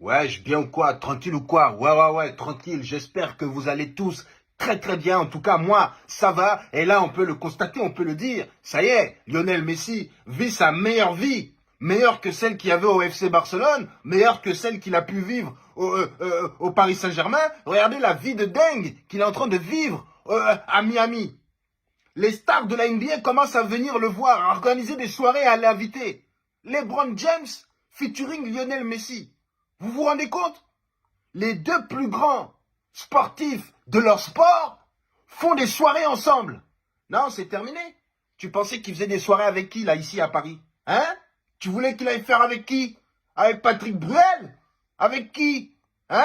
Ouais, bien ou quoi? Tranquille ou quoi? Ouais, tranquille. J'espère que vous allez tous très très bien. En tout cas, moi, ça va. Et là, on peut le constater, on peut le dire. Ça y est, Lionel Messi vit sa meilleure vie. Meilleure que celle qu'il y avait au FC Barcelone. Meilleure que celle qu'il a pu vivre au Paris Saint-Germain. Regardez la vie de dingue qu'il est en train de vivre à Miami. Les stars de la NBA commencent à venir le voir, à organiser des soirées à l'inviter. LeBron James featuring Lionel Messi. Vous vous rendez compte? Les deux plus grands sportifs de leur sport font des soirées ensemble. Non, c'est terminé. Tu pensais qu'il faisait des soirées avec qui, là, ici à Paris? Hein? Tu voulais qu'il aille faire avec qui? Avec Patrick Bruel? Avec qui? Hein?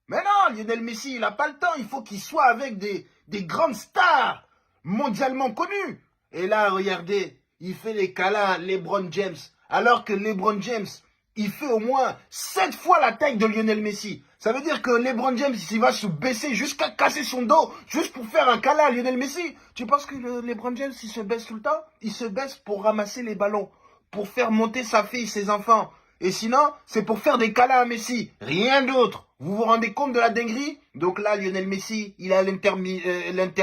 Mais non, Lionel Messi, il n'a pas le temps. Il faut qu'il soit avec des grandes stars mondialement connues. Et là, regardez, il fait les câlins à LeBron James. Alors que LeBron James, il fait au moins 7 fois la taille de Lionel Messi. Ça veut dire que LeBron James, il va se baisser jusqu'à casser son dos, juste pour faire un câlin à Lionel Messi. Tu penses que LeBron James, il se baisse tout le temps? Il se baisse pour ramasser les ballons, pour faire monter sa fille, ses enfants. Et sinon, c'est pour faire des câlins à Messi. Rien d'autre. Vous vous rendez compte de la dinguerie? Donc là, Lionel Messi, il a l'Inter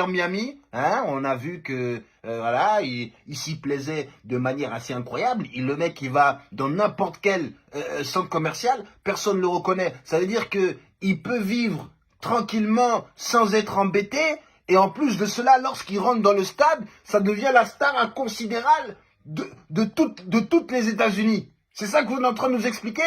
Miami. Hein, on a vu que voilà, il s'y plaisait de manière assez incroyable. Le mec, il va dans n'importe quel centre commercial, personne ne le reconnaît. Ça veut dire que il peut vivre tranquillement sans être embêté. Et en plus de cela, lorsqu'il rentre dans le stade, ça devient la star inconsidérable de toutes les États-Unis. C'est ça que vous êtes en train de nous expliquer?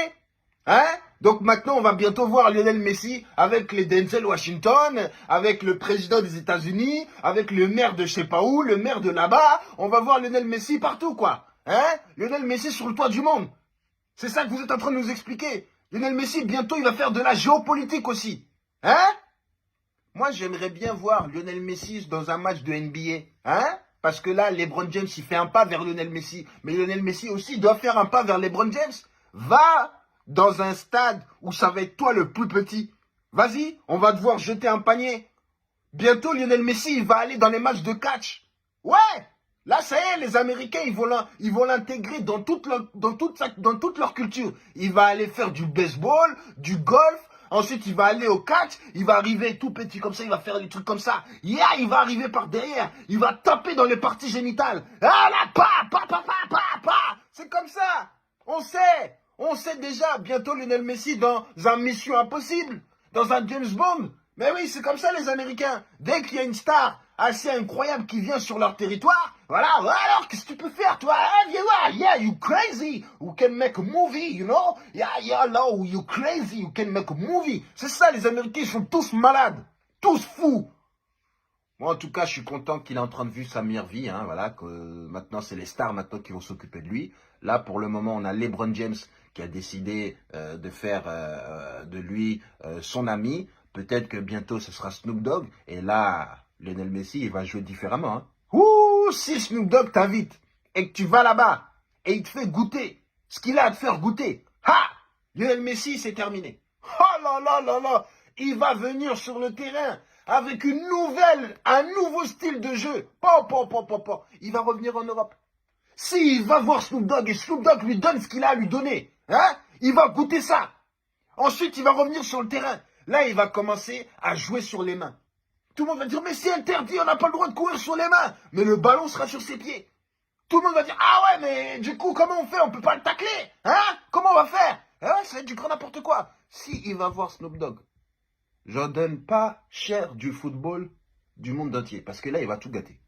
Hein? Donc maintenant, on va bientôt voir Lionel Messi avec les Denzel Washington, avec le président des États-Unis, avec le maire de je sais pas où, le maire de là-bas. On va voir Lionel Messi partout, quoi. Hein? Lionel Messi sur le toit du monde. C'est ça que vous êtes en train de nous expliquer. Lionel Messi, bientôt, il va faire de la géopolitique aussi. Hein? Moi, j'aimerais bien voir Lionel Messi dans un match de NBA. Hein? Parce que là, LeBron James, il fait un pas vers Lionel Messi. Mais Lionel Messi aussi doit faire un pas vers LeBron James. Va dans un stade où ça va être toi le plus petit. Vas-y, on va devoir jeter un panier. Bientôt, Lionel Messi, il va aller dans les matchs de catch. Ouais, là, ça y est, les Américains, ils vont l'intégrer dans toute leur culture. Il va aller faire du baseball, du golf. Ensuite, il va aller au catch, il va arriver tout petit comme ça, il va faire des trucs comme ça. Yeah, il va arriver par derrière, il va taper dans les parties génitales. Ah là, pa. C'est comme ça. On sait déjà, bientôt Lionel Messi dans un Mission Impossible, dans un James Bond. Mais oui, c'est comme ça les Américains. Dès qu'il y a une star assez incroyable qui vient sur leur territoire, voilà, alors qu'est-ce que tu peux faire, toi? Hein, viens voir, yeah, you crazy, you can make a movie, you know? Yeah, no, you crazy, you can make a movie. C'est ça, les Américains, ils sont tous malades, tous fous. Moi, en tout cas, je suis content qu'il est en train de vivre sa meilleure vie, hein, voilà, que maintenant, c'est les stars maintenant qui vont s'occuper de lui. Là, pour le moment, on a LeBron James qui a décidé de faire de lui son ami. Peut-être que bientôt, ce sera Snoop Dogg. Et là, Lionel Messi, il va jouer différemment. Hein. Ouh, si Snoop Dogg t'invite et que tu vas là-bas et il te fait goûter ce qu'il a à te faire goûter, ha! Lionel Messi, c'est terminé. Oh là, il va venir sur le terrain avec un nouveau style de jeu. Il va revenir en Europe. S'il va voir Snoop Dogg et Snoop Dogg lui donne ce qu'il a à lui donner, hein, il va goûter ça. Ensuite, il va revenir sur le terrain. Là, il va commencer à jouer sur les mains. Tout le monde va dire, mais c'est interdit, on n'a pas le droit de courir sur les mains. Mais le ballon sera sur ses pieds. Tout le monde va dire, ah ouais, mais du coup, comment on fait? On peut pas le tacler. Hein? Comment on va faire? Ah ouais, ça va être du grand n'importe quoi. Si il va voir Snoop Dogg, j'en donne pas cher du football du monde entier. Parce que là, il va tout gâter.